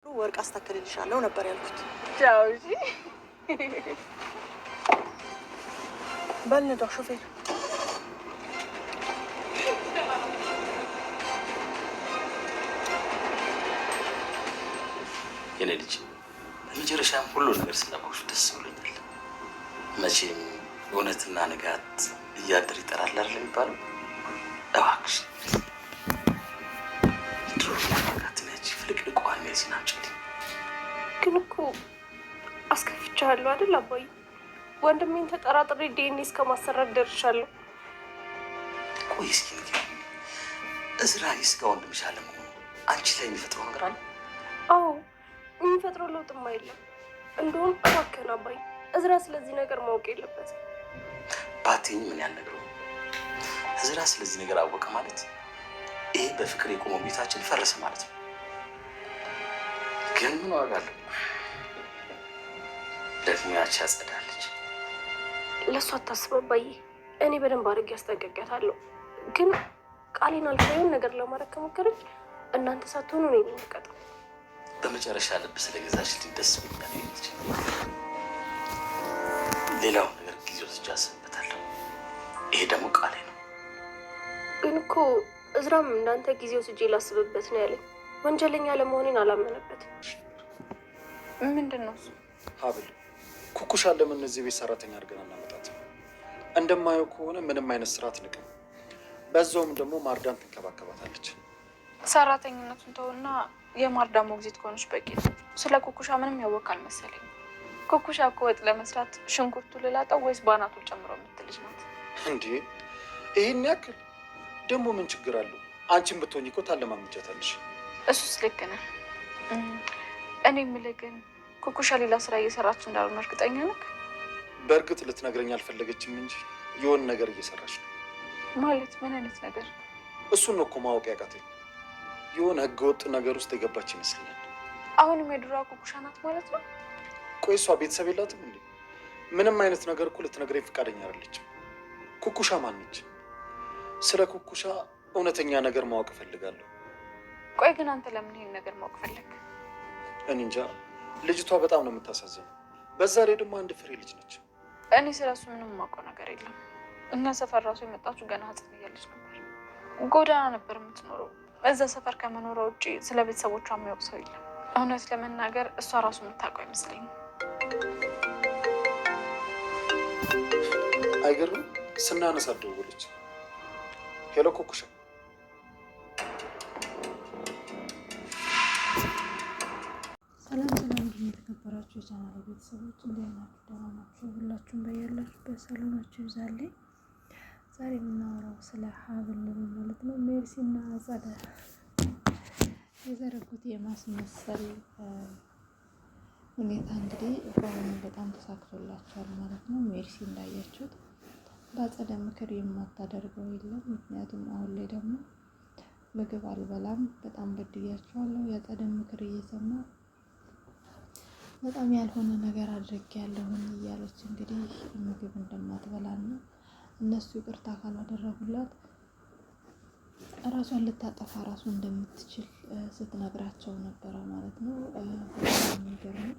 ወርቅ አስተካክልልሻለሁ ነበር ያልኩት። ቻው። እሺ በል ነዳ ሾፌር። የኔ ልጅ በመጨረሻም ሁሉ ነገር ስላወቅሽ ደስ ብሎኛል። መቼም እውነትና ንጋት እያደር ይጠራል አይደል የሚባለው? እባክሽ ድሮ ንጋት ነች ፍልቅልቋን ሜሲን አምጪልኝ። ግን እኮ አስከፍቻለሁ አይደል አባዬ? ወንድሜን ተጠራጥሬ ዲኤንኤ እስከማሰራት ደርሻለሁ። ቆይ እስኪ ንገሪኝ፣ እዝራ የስጋ ወንድምሽ አለመሆኑ አንቺ ላይ የሚፈጥረው ነገር አለ? አዎ የሚፈጥረው ለውጥማ የለም። እንደውም እባክህን አባዬ እዝራ ስለዚህ ነገር ማወቅ የለበትም። ባትይኝ ምን ያልነግረው? እዝራ ስለዚህ ነገር አወቀ ማለት ይሄ በፍቅር የቆመው ቤታችን ፈረሰ ማለት ነው። ግን ምን ዋጋ አለው? ደግሞ ያቺ ያጸዳለች። ለእሱ አታስብ አባዬ፣ እኔ በደንብ አድርጌ ያስጠነቅቃታለሁ። ግን ቃሌን አልፋ የሆነ ነገር ለማድረግ ከሞከረች እናንተ ሳትሆኑ ነው የሚቀጣው። በመጨረሻ ልብ ስለገዛሽልኝ ደስ ብሎኛል። ልጅ ሌላውን ነገር ጊዜ ወስጄ አስብበታለሁ። ይሄ ደግሞ ቃሌ ነው። ግን እኮ እዝራም እንዳንተ ጊዜ ወስጄ ላስብበት ነው ያለኝ። ወንጀለኛ ለመሆኔን አላመነበትም። ምንድን ነው እሱ? ሀብል ኩኩሻን ለምን እነዚህ ቤት ሰራተኛ አድርገን አናመጣት? እንደማየው ከሆነ ምንም አይነት ስራ አትንቅም። በዛውም ደግሞ ማርዳን ትንከባከባታለች። ሰራተኝነቱን ተውና የማርዳ ሞግዚት ከሆነች በቂ ነው። ስለ ኩኩሻ ምንም ያወቅ አልመሰለኝ። ኩኩሻ እኮ ወጥ ለመስራት ሽንኩርቱ ልላጠው ወይስ ባናቱ ጨምሮ የምትልጅ ናት እንዴ? ይህን ያክል ደግሞ ምን ችግር አለው? አንቺን ብትሆኝ እኮ ታለማምጃታለሽ። እሱስ ልክ ነህ። እኔ የምልህ ግን ኩኩሻ ሌላ ስራ እየሰራች እንዳልሆነ እርግጠኛ ነህ? በእርግጥ ልትነግረኝ አልፈለገችም እንጂ የሆነ ነገር እየሰራች ነው። ማለት ምን አይነት ነገር? እሱን ነው እኮ ማወቅ ያቃተኝ። የሆነ ህገወጥ ነገር ውስጥ የገባች ይመስለኛል። አሁንም የድሮ ኩኩሻ ናት ማለት ነው? ቆይ እሷ ቤተሰብ የላትም እንዴ? ምንም አይነት ነገር እኮ ልትነግረኝ ፈቃደኛ አይደለችም። ኩኩሻ ማነች? ስለ ኩኩሻ እውነተኛ ነገር ማወቅ እፈልጋለሁ። ቆይ ግን አንተ ለምን ይሄን ነገር ማወቅ ፈለግ? እኔ እንጃ። ልጅቷ በጣም ነው የምታሳዝነው። በዛ ላይ ደግሞ አንድ ፍሬ ልጅ ነች። እኔ ስለሱ ምንም የማውቀው ነገር የለም። እኛ ሰፈር ራሱ የመጣችው ገና ህፃን እያለች ነበር። ጎዳና ነበር የምትኖረው። በዛ ሰፈር ከመኖሯ ውጭ ስለ ቤተሰቦቿ የሚያውቅ ሰው የለም። እውነት ለመናገር እሷ ራሱ የምታውቀው አይመስለኝም። አይገርምም? ስናነሳ ደወለች። ሄሎ ኩኩሻ። ሰላም ሰላም፣ የተከበራችሁ የቻናል ቤተሰቦች እንዴት ናችሁ? ደህና ናችሁ? ሁላችሁም በያላችሁበት ሰላማችሁ ይብዛልኝ። ዛሬ የምናወራው ስለ ሀብል ማለት ነው። ሜርሲና አጸደ የዘረጉት የማስመሰል ሁኔታ እንግዲህ በአሁኑ በጣም ተሳክቶላቸዋል ማለት ነው። ሜርሲ እንዳያችሁት በአጸደ ምክር የማታደርገው የለም። ምክንያቱም አሁን ላይ ደግሞ ምግብ አልበላም፣ በጣም በድያቸዋለሁ፣ የአጸደ ምክር እየሰማ በጣም ያልሆነ ነገር አድርጌያለሁኝ እያለች እንግዲህ ምግብ እንደማትበላና እነሱ ይቅርታ ካላደረጉላት ራሷን ልታጠፋ ራሱ እንደምትችል ስትነግራቸው ነበረ ማለት ነው። የሚገርም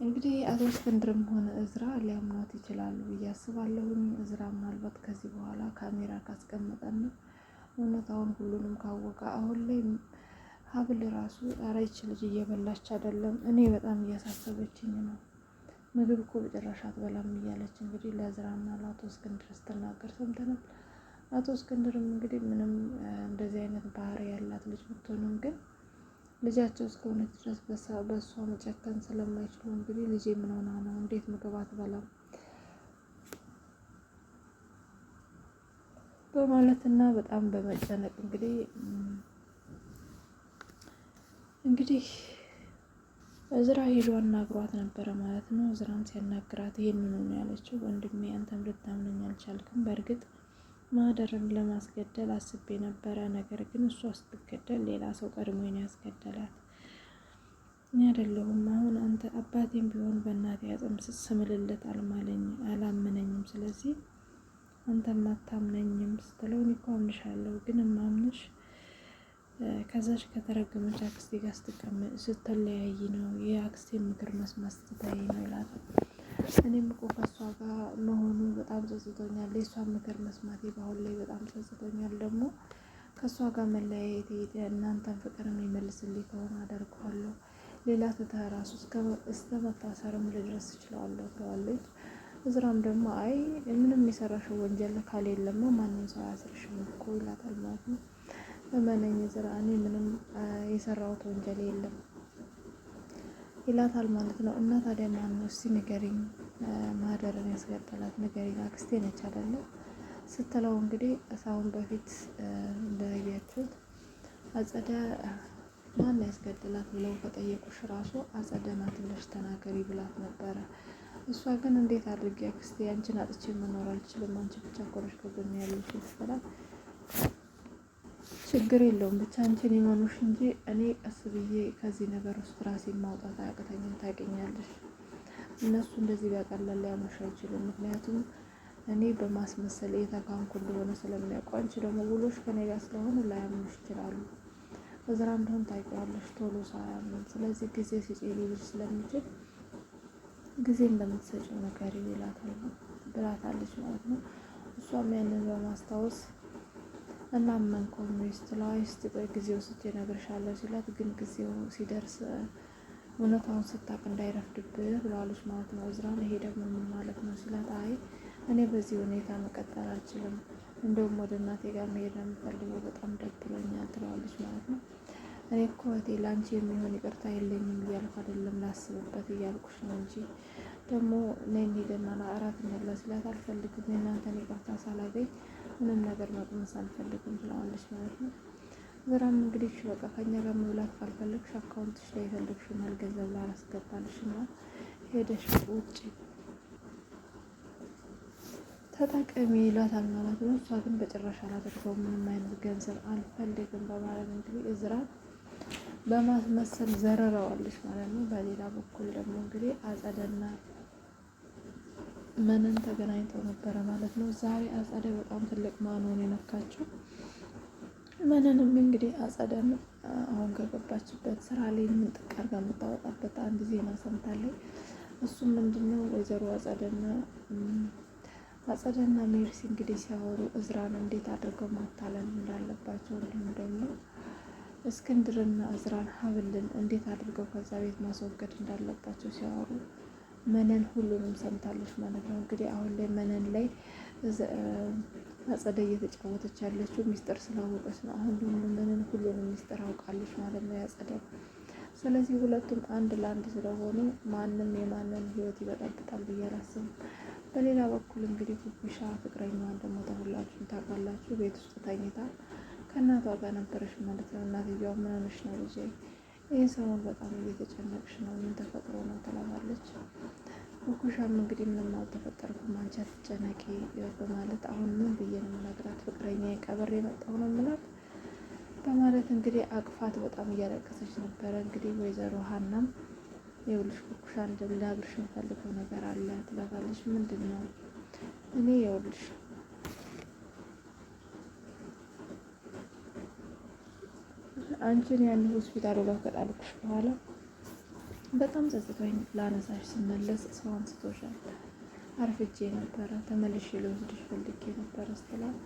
እንግዲህ አቶ እስክንድርም ሆነ እዝራ ሊያምኗት ይችላሉ ብዬ አስባለሁኝ። እዝራ ምናልባት ከዚህ በኋላ ካሜራ ካስቀመጠና እውነታውን ሁሉንም ካወቀ አሁን ላይ ሀብል ራሱ ኧረ ይች ልጅ እየበላች አይደለም፣ እኔ በጣም እያሳሰበችኝ ነው፣ ምግብ እኮ በጭራሽ አትበላም እያለች እንግዲህ ለእዝራና ለአቶ እስክንድር ስትናገር ሰምተናል። አቶ እስክንድርም እንግዲህ ምንም እንደዚህ አይነት ባህሪ ያላት ልጅ ብትሆንም ግን ልጃቸው እስከሆነች ድረስ በእሷ መጨከን ስለማይችሉ እንግዲህ ልጄ ምን ሆና ነው እንዴት ምግብ አትበላም በማለትና በጣም በመጨነቅ እንግዲህ እዝራ ሄዶ አናግሯት ነበረ ማለት ነው። እዝራም ሲያናግራት ይሄንን ነው ያለችው። ወንድሜ አንተም ልታምነኝ አልቻልክም። በእርግጥ ማህደርን ለማስገደል አስቤ ነበረ፣ ነገር ግን እሷ ስትገደል ሌላ ሰው ቀድሞኝ ያስገደላት እኔ አይደለሁም። አሁን አንተ አባቴም ቢሆን በእናቴ አጽም ስምልለት አላመነኝም። ስለዚህ አንተም አታምነኝም ስትለው እኔ እኮ አምንሻለሁ፣ ግን ማምንሽ ከዛች ከተረገመች አክስቴ ጋር ስትቀመጥ ስትለያይ ነው የአክስቴ ምክር መስማት ስትታይ ነው ይላታል። እኔም እኮ ከእሷ ጋር መሆኑ በጣም ጸጽቶኛል። የእሷን ምክር መስማቴ በአሁን ላይ በጣም ጸጽቶኛል። ደግሞ ከእሷ ጋር መለያየት እናንተን ፍቅር የሚመልስልኝ ከሆነ አደርገዋለሁ። ሌላ ትተህ ራሱ እስከ መታሰርም ልድረስ እችላለሁ ትለዋለች። እዝራም ደግሞ አይ ምንም የሰራሽው ወንጀል ካሌለማ ማንም ሰው አያስርሽም እኮ ይላታል ማለት ነው። እመነኝ እዝራ እኔ ምንም የሰራሁት ወንጀል የለም ይላታል ማለት ነው። እና ታዲያ ማነው እስቲ ንገሪኝ፣ ማህደርን ያስገደላት ንገሪኝ፣ አክስቴ ነች አይደለ ስትለው እንግዲህ እስካሁን በፊት እንዳያችሁት አጸደ ማን ያስገድላት ብለው ከጠየቁሽ ራሱ አጸደ ናት ብለሽ ተናገሪ ብላት ነበረ። እሷ ግን እንዴት አድርጌ አክስቴ አንቺን አጥቼ መኖር አልችልም፣ አንቺ ብቻ እኮ ነሽ ከጎኔ ያለሽ ስትላት ችግር የለውም ብቻ አንቺን ይመኑሽ እንጂ እኔ ቀስ ብዬ ከዚህ ነገር ውስጥ ራሴን ማውጣት አያቅተኝም። ታውቂኛለሽ፣ እነሱ እንደዚህ ቢያቀላል ሊያምኑሽ አይችሉም። ምክንያቱም እኔ በማስመሰል የተካንኩ እንደሆነ ስለሚያውቁ፣ አንቺ ደግሞ ውሎሽ ከኔ ጋር ስለሆነ ላያምኑሽ ይችላሉ። እዝራ እንደሆን ታውቂዋለሽ ቶሎ ሳያምን። ስለዚህ ጊዜ ሲጭ ሊልሽ ስለሚችል ጊዜ እንደምትሰጪው ነገር ይላታል ብላታለች ማለት ነው። እሷም ያንን በማስታወስ እናመንኮኝ ስትለው እስቲ ቆይ ጊዜው ስቼ እነግርሻለሁ ሲላት፣ ግን ጊዜው ሲደርስ እውነታውን ስታቅ እንዳይረፍድብህ ብለዋለች ማለት ነው። እዝራን ይሄ ደግሞ ምን ማለት ነው ሲላት፣ አይ እኔ በዚህ ሁኔታ መቀጠል አልችልም፣ እንደውም ወደ እናቴ ጋር መሄድ ነው የምፈልገው፣ በጣም ደብሮኛል ትለዋለች ማለት ነው። እኔ እኮ እህቴ ለአንቺ የሚሆን ይቅርታ የለኝም እያልኩ አይደለም፣ ላስብበት እያልኩሽ ነው እንጂ ደግሞ ነይ እንሂድና እራት እንብላ ሲላት፣ አልፈልግም የእናንተን ይቅርታ ሳላገኝ ምንም ነገር መቅመስ አልፈልግም ትለዋለች ማለት ነው። እዝራም እንግዲህ በቃ ከኛ ጋር መብላት ካልፈለግሽ አካውንትሽ ላይ የፈለግሽውን ያህል ገንዘብ ላላስገባልሽ እና ሄደሽ ውጭ ተጠቀሚ ይላታል ማለት ነው። እሷ ግን በጭራሽ አላደርገውም፣ ምንም አይነት ገንዘብ አልፈልግም በማለት እንግዲህ እዝራ በማስመሰል ዘረረዋለች ማለት ነው። በሌላ በኩል ደግሞ እንግዲህ አጸደና መነን ተገናኝተው ነበረ ማለት ነው። ዛሬ አጸደ በጣም ትልቅ ማኖን የነካችው። መነንም እንግዲህ አጸደን አሁን ከገባችበት ስራ ላይ ምንጥቅ አድርጋ የምታወጣበት አንድ ዜና ሰምታለች። እሱም ምንድነው ወይዘሮ አጸደና ሜርሲ እንግዲህ ሲያወሩ እዝራን እንዴት አድርገው ማታለል እንዳለባቸው እንዲሁም ደግሞ እስክንድርና እዝራን ሀብልን እንዴት አድርገው ከዛ ቤት ማስወገድ እንዳለባቸው ሲያወሩ መነን ሁሉንም ሰምታለች ማለት ነው። እንግዲህ አሁን ላይ መነን ላይ አጸደ እየተጫወተች ያለችው ሚስጥር ስላወቀች ነው። አሁን ደግሞ መነን ሁሉንም ሚስጥር አውቃለች ማለት ነው ያጸደ። ስለዚህ ሁለቱም አንድ ለአንድ ስለሆኑ ማንም የማንን ህይወት ይበጠብጣል ብዬ አላስብም። በሌላ በኩል እንግዲህ ኩኩሻ ፍቅረኛዋን ደግሞ ተሁላችሁም ታውቃላችሁ፣ ቤት ውስጥ ተኝታ ከእናቷ ጋር ነበረች ማለት ነው። እናትየዋ ምን ሆነሽ ነው ልጄ? ይህ ሰሞን በጣም እየተጨነቅሽ ነው፣ ምን ተፈጥሮ ነው ትላታለች። ኩኩሻም እንግዲህ ምንም አልተፈጠርኩም አንቺ አትጨነቂ በማለት አሁን ምን ብዬ ነው የምነግራት? ፍቅረኛ ቀብሬ የመጣሁ ነው የምላት በማለት እንግዲህ አቅፋት በጣም እያለቀሰች ነበረ። እንግዲህ ወይዘሮ ሀናም ይኸውልሽ ኩኩሻ ልነግርሽ የምፈልገው ነገር አለ ትላታለች። ምንድን ነው? እኔ ይኸውልሽ አንቺን ያን ሆስፒታል ላይ ከጣልኩሽ በኋላ በጣም ጸጽቶኝ ላነሳሽ ስመለስ ሰው አንስቶሻል። አርፍጄ ነበረ፣ ተመልሼ ልወስድሽ ፈልጌ ነበረ ስትላት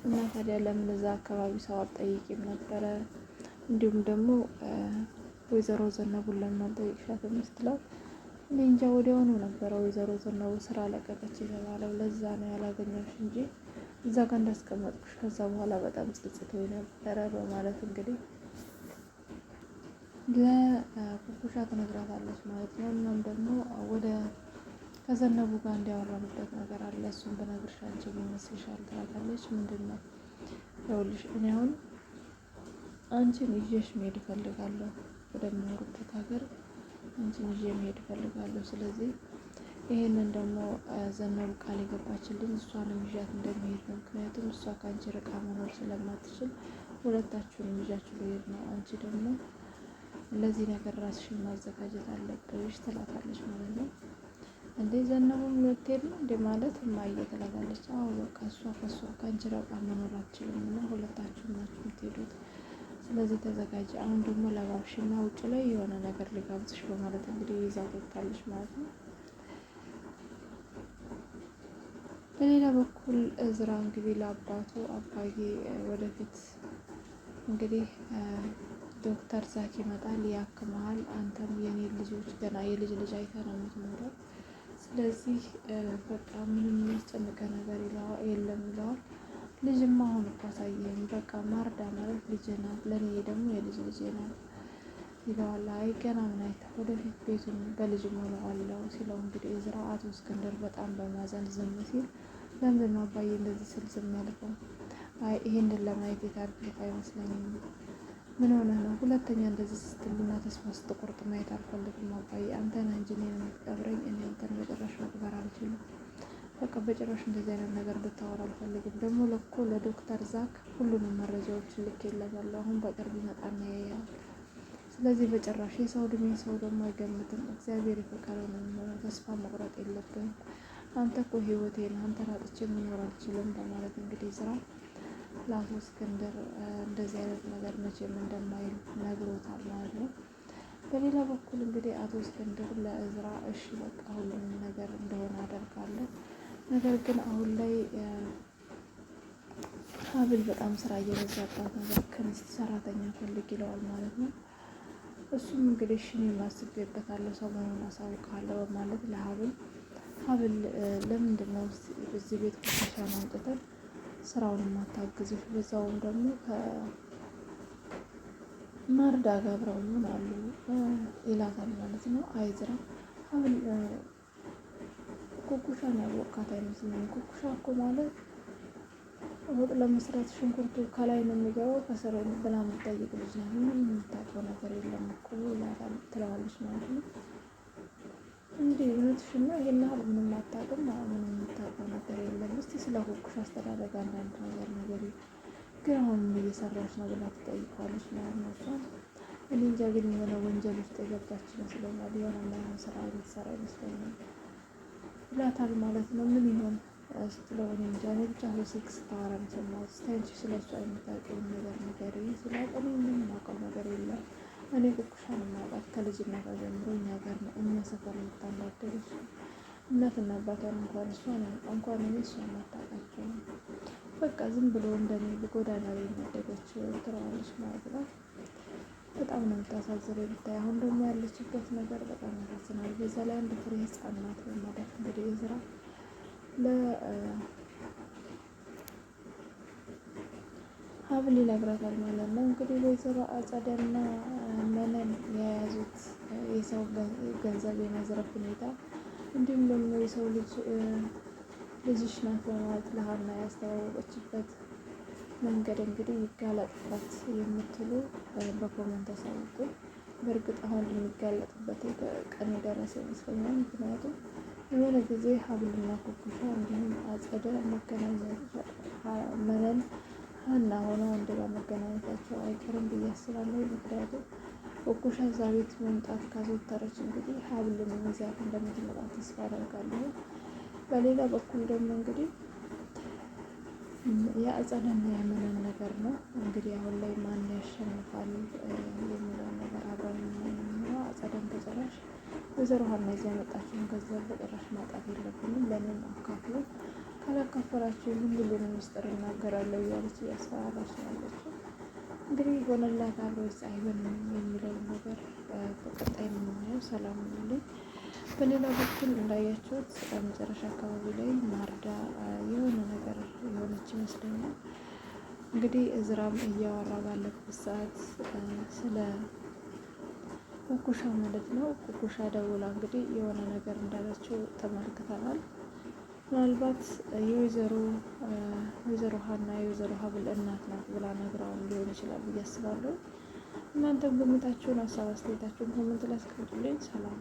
እና ታዲያ ለምን እዛ አካባቢ ሰው አትጠይቂም ነበረ? እንዲሁም ደግሞ ወይዘሮ ዘነቡን ለምን አልጠይቅሻትም ስትላት እኔ እንጃ ወዲያውኑ ነበረ ወይዘሮ ዘነቡ ስራ ለቀቀች የተባለው፣ ለዛ ነው ያላገኘሁሽ እንጂ እዛ ጋር እንዳስቀመጥኩሽ ከዛ በኋላ በጣም ጸጽቶኝ ነበረ በማለት እንግዲህ ለኩኩሻ ትነግራታለች ማለት ነው። እናም ደግሞ ወደ ከዘነቡ ጋር እንዲያወራንበት ነገር አለ፣ እሱን በነግርሽ አንቺ ይመስልሻል ትላታለች። ምንድን ነው? ይኸውልሽ እኔ አሁን አንቺን ይዤሽ መሄድ እፈልጋለሁ፣ ወደምኖርበት ሀገር አንቺን ይዤ መሄድ እፈልጋለሁ። ስለዚህ ይሄንን ደግሞ ዘነቡ ቃል የገባችልኝ እሷንም ይዣት እንደሚሄድ ነው። ምክንያቱም እሷ ከአንቺ ርቃ መኖር ስለማትችል ሁለታችሁንም ይዣችሁ ልሄድ ነው። አንቺ ደግሞ ለዚህ ነገር ራስሽን ማዘጋጀት አለብሽ ትላታለች ማለት ነው። እንዴ ዘነቡም ልትሄድ ነው እንዴ ማለት እማዬ ትላታለች። አዎ በቃ እሷ ከአንቺ ርቃ መኖር አትችልም እና ሁለታችሁም ናችሁ የምትሄዱት ስለዚህ ተዘጋጅ፣ አሁን ደግሞ ለባብሽና ውጭ ላይ የሆነ ነገር ሊጋብዝሽ በማለት እንግዲህ ይዛ ወጥታለች ማለት ነው። በሌላ በኩል እዝራ እንግዲህ ለአባቱ አባዬ ወደፊት እንግዲህ ዶክተር ዛክ ይመጣል፣ ያክመሃል፣ አንተም የኔ ልጆች ገና የልጅ ልጅ አይተህ ነው የምትኖረው። ስለዚህ በቃ ምንም የሚያስጨንቀ ነገር የለም ይለዋል። ልጅማ አሁን እኮ አሳየኝ፣ በቃ ማርዳ ማለት ልጅ ናት፣ ለእኔ ደግሞ የልጅ ልጅ ናት ይለዋል። አይ ገና ምን አይተህ ወደፊት ቤቱን በልጅ ሞላዋለሁ ሲለው እንግዲህ እዝራ አቶ እስክንድር በጣም በማዘን ዝም ሲል ለምንድን ነው አባዬ እንደዚህ ስል ዝም ያልከው? አይ ይሄንን ለማየት የታደልክ አይመስለኝም። ምን ሆነህ ነው? ሁለተኛ እንደዚህ ስትልና ተስፋ ስትቆርጥ ማየት አልፈልግም አባዬ። አንተ ነህ እንጂ እኔን የምትቀብረኝ፣ እኔ አንተን በጭራሽ መቅበር አልችልም። በቃ በጭራሽ እንደዚህ አይነት ነገር እንድታወራ አልፈልግም። ደግሞ ለኮ ለዶክተር ዛክ ሁሉንም መረጃዎች ልኬለታለሁ። አሁን በቅርብ ይመጣና ያያል። ስለዚህ በጭራሽ የሰው እድሜ ሰው ደግሞ አይገምትም። እግዚአብሔር የፈቀደው ነው የሚሆነው። ተስፋ መቁረጥ የለብንም። አንተ እኮ ህይወቴን አንተን አጥቼ መኖር አልችልም በማለት እንግዲህ እዝራ ለአቶ እስክንድር እንደዚህ አይነት ነገር መቼም እንደማይል ነግሮታል ማለት ነው። በሌላ በኩል እንግዲህ አቶ እስክንድር ለእዝራ እሺ በቃ ሁሉንም ነገር እንደሆነ አደርጋለሁ፣ ነገር ግን አሁን ላይ ሀብል በጣም ስራ እየበዛባት ነው፣ ከሚስት ሰራተኛ ፈልግ ይለዋል ማለት ነው። እሱም እንግዲህ እሺ እኔም አስቤበታለሁ፣ ሰሞኑን አሳውቅሃለሁ በማለት ለሀብል ለምንድን ነው እዚህ ቤት ቆሻሻ ማውጥተን ስራውን የማታግዝሽ? በዛውም ደግሞ ከማርዳ ጋር አብረው ይሆናሉ ይላታል ማለት ነው። አይዝራ ሀብል ኩኩሻን ያወቃት አይመስለኝም። ኩኩሻ እኮ ማለት ወጥ ለመስራት ሽንኩርቱ ከላይ ነው የሚገባው ከስር ብላ የምትጠይቅ ልጅ ናት። ምንም የምታውቀው ነገር የለም እኮ ይላታል ትለዋለች ማለት ነው። እንዲህ እውነትሽን ነው? ይሄን ያህል ምንም አታውቅም? ምንም የምታውቀው ነገር የለም። እስቲ ስለ ኩኩሻ አስተዳደግ አንዳንድ ነገር ግን አሁን እየሰራች ነው ብላ ትጠይቀዋለች ማለት ነው። እሷም እኔ እንጃ ግን የሆነ ወንጀል ውስጥ የገባች ይመስለኛል፣ የሆነ ማይሆን ስራ የምትሰራ ይመስለኛል ይላታል ማለት ነው። ምን ይሆን ስትለው እኔ እንጃ፣ እኔ ብቻ በስልክ ስታወራ ሰማሁት። እስቲ አንቺ ስለ እሷ የምታውቂው ነገር ንገሪኝ ስላት እኔ ምንም የማውቀው ነገር የለም፣ እኔ ኩኩሻን የማውቃት ከልጅነቷ ጀምሮ እኛ ጋር ነው፣ እኛ ሰፈር የምታናደደች እናትና አባቷን እንኳን እኔ እሷን አታውቃቸው፣ በቃ ዝም ብሎ እንደኔ ጎዳና ላይ ያደገችው ትለዋለች ማለት ነው። በጣም ነው የምታሳዝነው ብታይ። አሁን ደግሞ ያለችበት ነገር በጣም ያሳዝናል። በዛ ላይ አንድ ፍሬ ህፃን ናት በማለት እንግዲህ እዝራ ሀብል ይነግራታል ማለት ነው። እንግዲህ ወይዘሮ አጸደና መነን የያዙት የሰው ገንዘብ የመዝረፍ ሁኔታ እንዲሁም ደግሞ የሰው ልጅሽ ናት በማለት ለሀና ያስተዋወቀችበት መንገድ እንግዲህ ይጋለጥበት የምትሉ በኮመንት አሳውቁ። በእርግጥ አሁን የሚጋለጥበት ቀን የደረሰ ይመስለኛል። ምክንያቱም የሆነ ጊዜ ሀብልና ኩኩሻ እንዲሁም አጸደ መነን ሀና ሆነው አንድ ጋር መገናኘታቸው አይቀርም ብዬ አስባለሁ። ምክንያቱም ኩኩሻ እዛ ቤት መምጣት ካዘወተረች እንግዲህ ሀብልን ይዛት እንደምትመጣ ተስፋ አደርጋለሁ። በሌላ በኩል ደግሞ እንግዲህ የአጸደና የመነን ነገር ነው እንግዲህ አሁን ላይ ማን ያሸንፋል የሚለውን ነገር አብረን ነው። አጸደን በጭራሽ ወይዘሮ ሀና ይዛ ያመጣችውን ገንዘብ በጭራሽ ማጣት የለብንም፣ ለእኔም አካፍሉ፣ ካላካፈላችሁ ሁሉንም ምስጢር እናገራለሁ እያለች እያስፈራራች ነው ያለችው። እንግዲህ ሆነላት አብሮች አይሆንም የሚለውን ነገር በቀጣይ የምናየው። ሰላም ሁኑልኝ። በሌላ በኩል እንዳያችሁት መጨረሻ አካባቢ ላይ ማርዳ የሆነ ነገር የሆነች ይመስለኛል። እንግዲህ እዝራም እያወራ ባለበት ሰዓት ስለ ኩኩሻ ማለት ነው። ኩኩሻ ደውላ እንግዲህ የሆነ ነገር እንዳለችው ተመልክተናል። ምናልባት የወይዘሮ ሀና የወይዘሮ ሀብል እናት ናት ብላ ነግራውን ሊሆን ይችላል ብዬ አስባለሁ። እናንተም ግምታችሁን ሀሳብ አስተያየታችሁን ኮመንት ላይ አስቀምጡልኝ። ሰላም